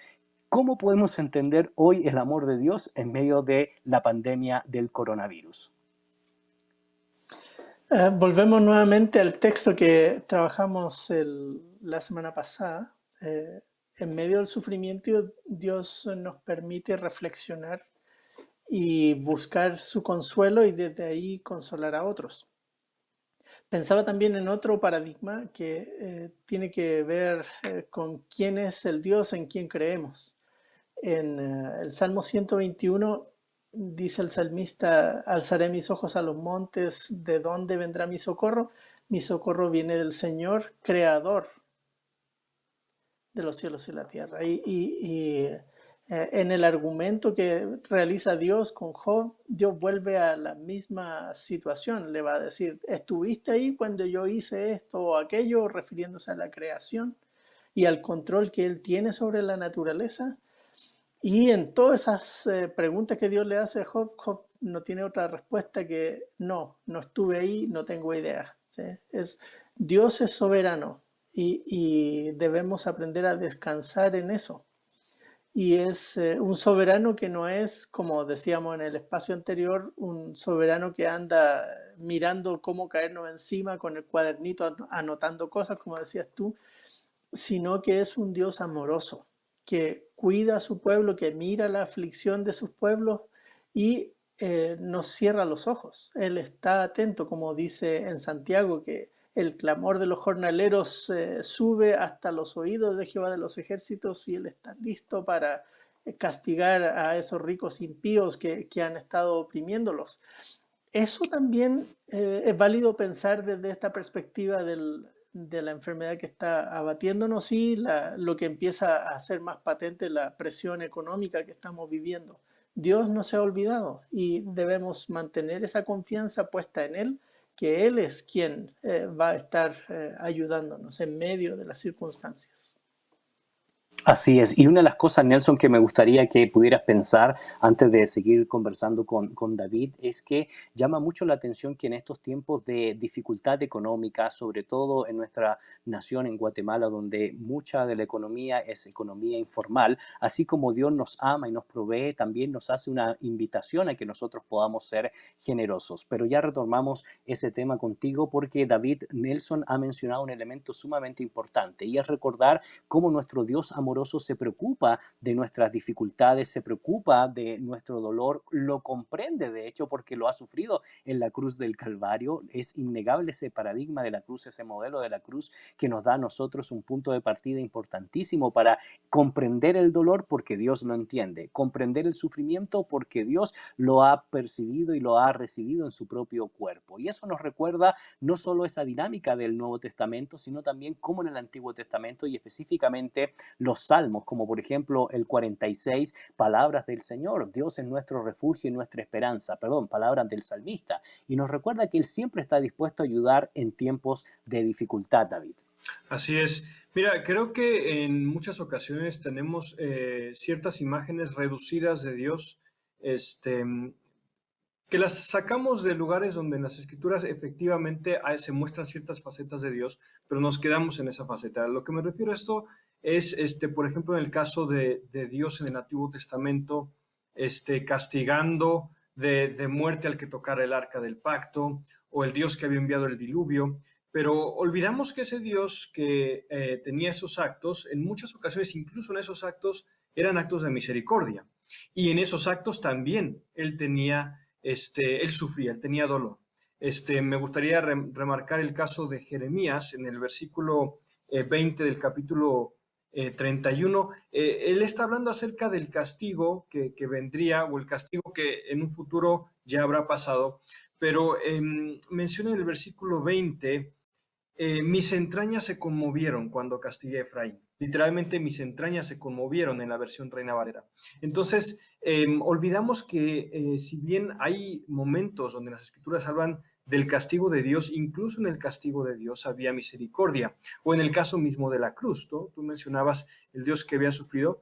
¿Cómo podemos entender hoy el amor de Dios en medio de la pandemia del coronavirus? Volvemos nuevamente al texto que trabajamos la semana pasada. En medio del sufrimiento, Dios nos permite reflexionar y buscar su consuelo, y desde ahí consolar a otros. Pensaba también en otro paradigma que tiene que ver con quién es el Dios en quien creemos. En el Salmo 121 dice el salmista: alzaré mis ojos a los montes, ¿de dónde vendrá mi socorro? Mi socorro viene del Señor, creador de los cielos y la tierra. En el argumento que realiza Dios con Job, Dios vuelve a la misma situación. Le va a decir: estuviste ahí cuando yo hice esto o aquello, refiriéndose a la creación y al control que Él tiene sobre la naturaleza. Y en todas esas preguntas que Dios le hace a Job, Job no tiene otra respuesta que no estuve ahí, no tengo idea. ¿Sí? Dios es soberano, y debemos aprender a descansar en eso. Y es un soberano que no es, como decíamos en el espacio anterior, un soberano que anda mirando cómo caernos encima con el cuadernito anotando cosas, como decías tú, sino que es un Dios amoroso, que cuida a su pueblo, que mira la aflicción de sus pueblos y no cierra los ojos. Él está atento, como dice en Santiago, que el clamor de los jornaleros sube hasta los oídos de Jehová de los ejércitos, y Él está listo para castigar a esos ricos impíos que han estado oprimiéndolos. Eso también es válido pensar desde esta perspectiva de la enfermedad que está abatiéndonos, y lo que empieza a ser más patente, la presión económica que estamos viviendo. Dios no se ha olvidado, y debemos mantener esa confianza puesta en Él, que Él es quien va a estar ayudándonos en medio de las circunstancias. Así es. Y una de las cosas, Nelson, que me gustaría que pudieras pensar antes de seguir conversando con David, es que llama mucho la atención que en estos tiempos de dificultad económica, sobre todo en nuestra nación, en Guatemala, donde mucha de la economía es economía informal, así como Dios nos ama y nos provee, también nos hace una invitación a que nosotros podamos ser generosos. Pero ya retomamos ese tema contigo porque David Nelson ha mencionado un elemento sumamente importante y es recordar cómo nuestro Dios amoroso se preocupa de nuestras dificultades, se preocupa de nuestro dolor, lo comprende de hecho porque lo ha sufrido en la cruz del Calvario. Es innegable ese paradigma de la cruz, ese modelo de la cruz que nos da a nosotros un punto de partida importantísimo para comprender el dolor porque Dios lo entiende, comprender el sufrimiento porque Dios lo ha percibido y lo ha recibido en su propio cuerpo. Y eso nos recuerda no solo esa dinámica del Nuevo Testamento, sino también cómo en el Antiguo Testamento y específicamente los salmos, como por ejemplo el 46, palabras del Señor, Dios es nuestro refugio y nuestra esperanza, perdón, palabras del salmista, y nos recuerda que Él siempre está dispuesto a ayudar en tiempos de dificultad, David. Así es. Mira, creo que en muchas ocasiones tenemos ciertas imágenes reducidas de Dios, este, que las sacamos de lugares donde en las escrituras efectivamente se muestran ciertas facetas de Dios, pero nos quedamos en esa faceta. A lo que me refiero a esto es, por ejemplo, en el caso de Dios en el Antiguo Testamento, castigando de muerte al que tocara el arca del pacto, o el Dios que había enviado el diluvio, pero olvidamos que ese Dios que tenía esos actos, en muchas ocasiones, incluso en esos actos, eran actos de misericordia. Y en esos actos también Él tenía él sufría, él tenía dolor. Me gustaría remarcar el caso de Jeremías en el versículo 20 del capítulo 31. Él está hablando acerca del castigo que vendría o el castigo que en un futuro ya habrá pasado, pero menciona en el versículo 20 mis entrañas se conmovieron cuando castigué a Efraín. Literalmente mis entrañas se conmovieron en la versión Reina Valera. Entonces, olvidamos que si bien hay momentos donde las escrituras hablan del castigo de Dios, incluso en el castigo de Dios había misericordia. O en el caso mismo de la cruz, ¿no? Tú mencionabas el Dios que había sufrido.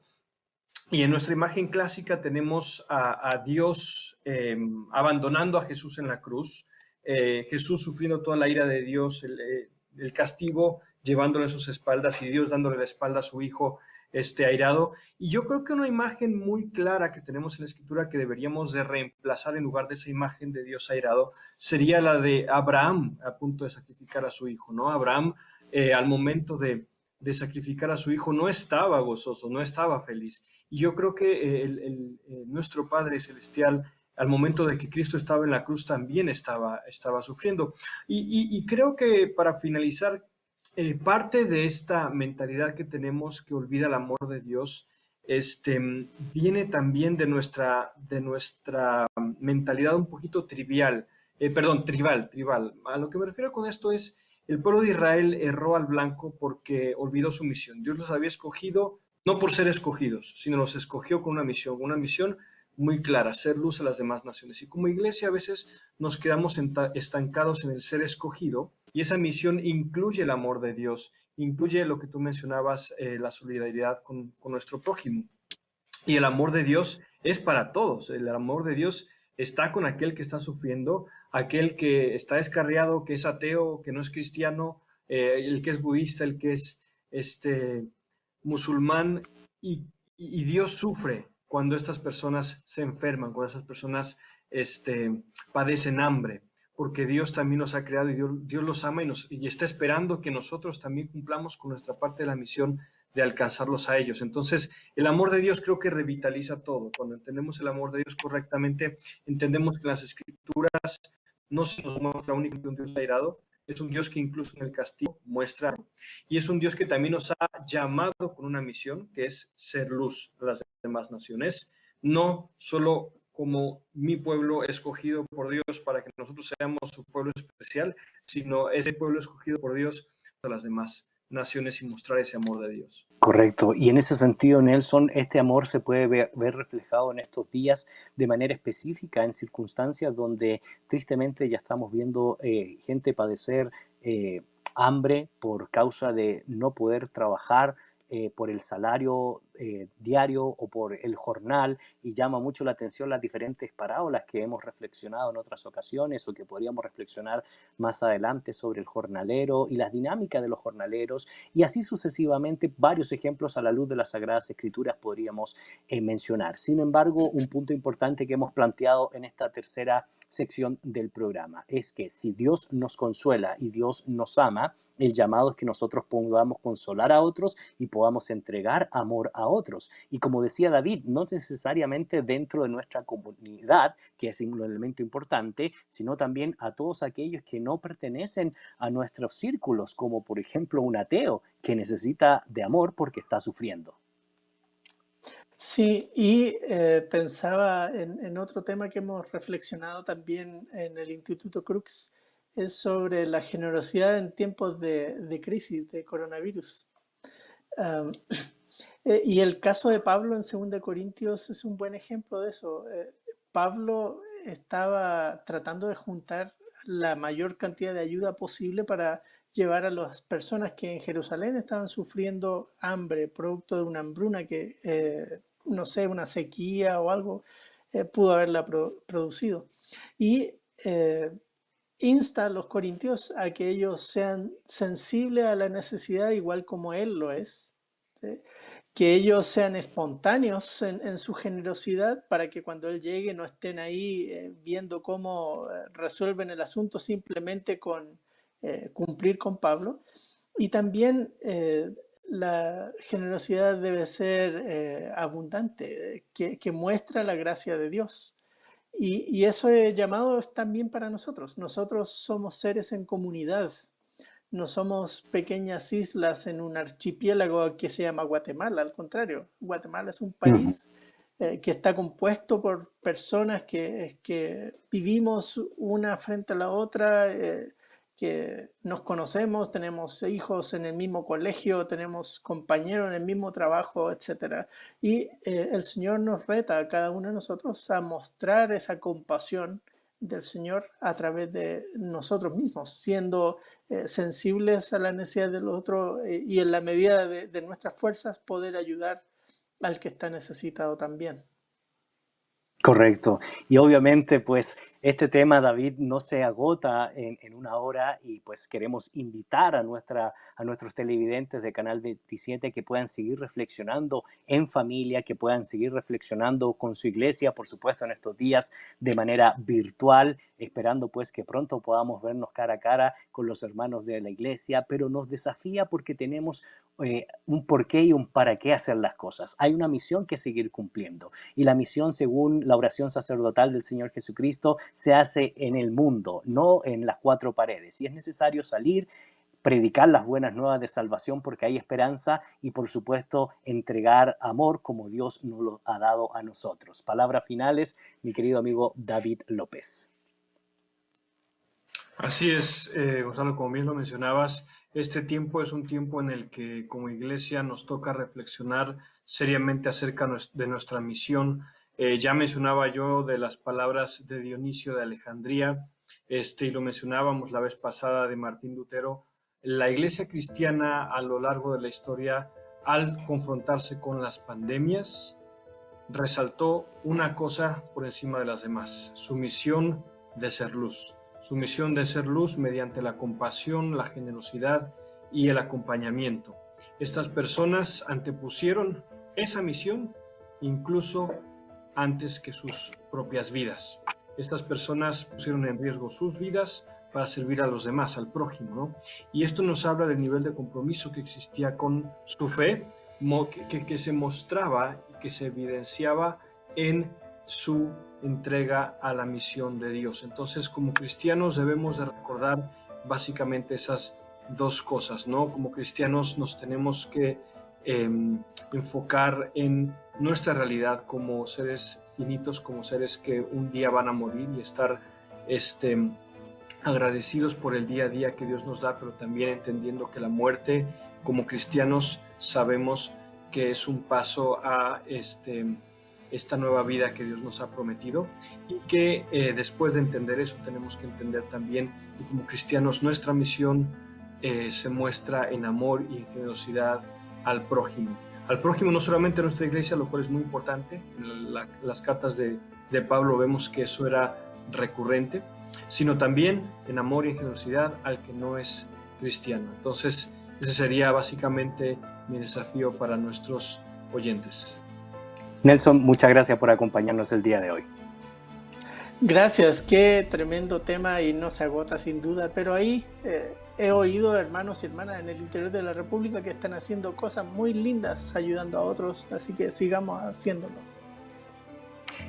Y en nuestra imagen clásica tenemos a Dios abandonando a Jesús en la cruz, Jesús sufriendo toda la ira de Dios, el castigo llevándole a sus espaldas y Dios dándole la espalda a su hijo airado. Y yo creo que una imagen muy clara que tenemos en la escritura que deberíamos de reemplazar en lugar de esa imagen de Dios airado sería la de Abraham a punto de sacrificar a su hijo, ¿no? Abraham al momento de sacrificar a su hijo no estaba gozoso, no estaba feliz. Y yo creo que nuestro Padre Celestial, al momento de que Cristo estaba en la cruz, también estaba sufriendo. Y creo que para finalizar, parte de esta mentalidad que tenemos que olvida el amor de Dios, viene también de nuestra mentalidad un poquito tribal. A lo que me refiero con esto es, el pueblo de Israel erró al blanco porque olvidó su misión. Dios los había escogido no por ser escogidos, sino los escogió con una misión muy clara, ser luz a las demás naciones. Y como iglesia a veces nos quedamos estancados en el ser escogido, y esa misión incluye el amor de Dios, incluye lo que tú mencionabas, la solidaridad con nuestro prójimo. Y el amor de Dios es para todos. El amor de Dios está con aquel que está sufriendo, aquel que está descarriado, que es ateo, que no es cristiano, el que es budista, el que es musulmán. Y Dios sufre cuando estas personas se enferman, cuando estas personas padecen hambre, porque Dios también nos ha creado y Dios los ama y está esperando que nosotros también cumplamos con nuestra parte de la misión de alcanzarlos a ellos. Entonces, el amor de Dios creo que revitaliza todo. Cuando entendemos el amor de Dios correctamente, entendemos que en las escrituras no se nos muestra únicamente un Dios airado, es un Dios que incluso en el castigo muestra, y es un Dios que también nos ha llamado con una misión, que es ser luz a las demás naciones, no solo como mi pueblo escogido por Dios para que nosotros seamos su pueblo especial, sino ese pueblo escogido por Dios a las demás naciones y mostrar ese amor de Dios. Correcto. Y en ese sentido, Nelson, este amor se puede ver reflejado en estos días de manera específica en circunstancias donde tristemente ya estamos viendo gente padecer hambre por causa de no poder trabajar, por el salario diario o por el jornal, y llama mucho la atención las diferentes parábolas que hemos reflexionado en otras ocasiones o que podríamos reflexionar más adelante sobre el jornalero y las dinámicas de los jornaleros, y así sucesivamente varios ejemplos a la luz de las Sagradas Escrituras podríamos mencionar. Sin embargo, un punto importante que hemos planteado en esta tercera sección del programa es que si Dios nos consuela y Dios nos ama, el llamado es que nosotros podamos consolar a otros y podamos entregar amor a otros. Y como decía David, no necesariamente dentro de nuestra comunidad, que es un elemento importante, sino también a todos aquellos que no pertenecen a nuestros círculos, como por ejemplo un ateo que necesita de amor porque está sufriendo. Sí, y pensaba en otro tema que hemos reflexionado también en el Instituto Crux, es sobre la generosidad en tiempos de crisis, de coronavirus. Um, y el caso de Pablo en 2 Corintios es un buen ejemplo de eso. Pablo estaba tratando de juntar la mayor cantidad de ayuda posible para llevar a las personas que en Jerusalén estaban sufriendo hambre, producto de una hambruna que, no sé, una sequía o algo, pudo haberla producido. Y insta a los corintios a que ellos sean sensibles a la necesidad igual como él lo es, ¿sí? Que ellos sean espontáneos en su generosidad para que cuando él llegue no estén ahí viendo cómo resuelven el asunto simplemente con cumplir con Pablo. Y también la generosidad debe ser abundante, que muestra la gracia de Dios. Y eso llamado es también para nosotros. Nosotros somos seres en comunidad. No somos pequeñas islas en un archipiélago que se llama Guatemala. Al contrario, Guatemala es un país que está compuesto por personas que vivimos una frente a la otra, que nos conocemos, tenemos hijos en el mismo colegio, tenemos compañeros en el mismo trabajo, etc. Y el Señor nos reta a cada uno de nosotros a mostrar esa compasión del Señor a través de nosotros mismos, siendo sensibles a la necesidad del otro y en la medida de nuestras fuerzas poder ayudar al que está necesitado también. Correcto. Y obviamente, pues, este tema, David, no se agota en una hora, y pues queremos invitar a nuestros televidentes de Canal 27 que puedan seguir reflexionando en familia, que puedan seguir reflexionando con su iglesia, por supuesto, en estos días de manera virtual, esperando pues que pronto podamos vernos cara a cara con los hermanos de la iglesia, pero nos desafía porque tenemos un porqué y un para qué hacer las cosas. Hay una misión que seguir cumpliendo, y la misión, según la oración sacerdotal del Señor Jesucristo, se hace en el mundo, no en las cuatro paredes. Y es necesario salir, predicar las buenas nuevas de salvación porque hay esperanza, y por supuesto entregar amor como Dios nos lo ha dado a nosotros. Palabras finales, mi querido amigo David López. Así es, Gonzalo, como bien lo mencionabas, este tiempo es un tiempo en el que como iglesia nos toca reflexionar seriamente acerca de nuestra misión. Ya mencionaba yo de las palabras de Dionisio de Alejandría, y lo mencionábamos la vez pasada de Martín Lutero. La iglesia cristiana a lo largo de la historia, al confrontarse con las pandemias, resaltó una cosa por encima de las demás: su misión de ser luz. Su misión de ser luz mediante la compasión, la generosidad y el acompañamiento. Estas personas antepusieron esa misión incluso antes que sus propias vidas. Estas personas pusieron en riesgo sus vidas para servir a los demás, al prójimo, ¿no? Y esto nos habla del nivel de compromiso que existía con su fe, que se mostraba y que se evidenciaba en su entrega a la misión de Dios. Entonces, como cristianos debemos de recordar básicamente esas dos cosas, ¿no? Como cristianos nos tenemos que enfocar en nuestra realidad como seres finitos, como seres que un día van a morir, y estar agradecidos por el día a día que Dios nos da, pero también entendiendo que la muerte, como cristianos, sabemos que es un paso a esta nueva vida que Dios nos ha prometido, y que después de entender eso tenemos que entender también que como cristianos nuestra misión se muestra en amor y en generosidad al prójimo. Al prójimo no solamente en nuestra iglesia, lo cual es muy importante. En las cartas de Pablo vemos que eso era recurrente, sino también en amor y en generosidad al que no es cristiano. Entonces, ese sería básicamente mi desafío para nuestros oyentes. Nelson, muchas gracias por acompañarnos el día de hoy. Gracias, qué tremendo tema y no se agota sin duda, pero ahí he oído hermanos y hermanas en el interior de la República que están haciendo cosas muy lindas ayudando a otros, así que sigamos haciéndolo.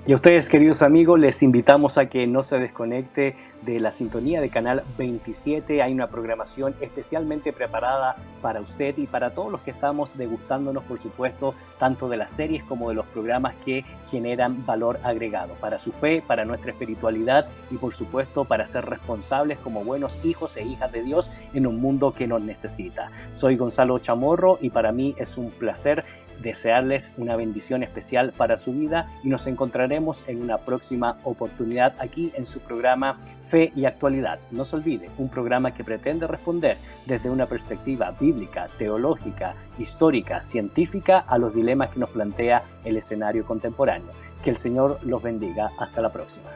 Y a ustedes, queridos amigos, les invitamos a que no se desconecte de la sintonía de Canal 27. Hay una programación especialmente preparada para usted y para todos los que estamos degustándonos, por supuesto, tanto de las series como de los programas que generan valor agregado para su fe, para nuestra espiritualidad y, por supuesto, para ser responsables como buenos hijos e hijas de Dios en un mundo que nos necesita. Soy Gonzalo Chamorro y para mí es un placer desearles una bendición especial para su vida y nos encontraremos en una próxima oportunidad aquí en su programa Fe y Actualidad. No se olvide, un programa que pretende responder desde una perspectiva bíblica, teológica, histórica, científica a los dilemas que nos plantea el escenario contemporáneo. Que el Señor los bendiga. Hasta la próxima.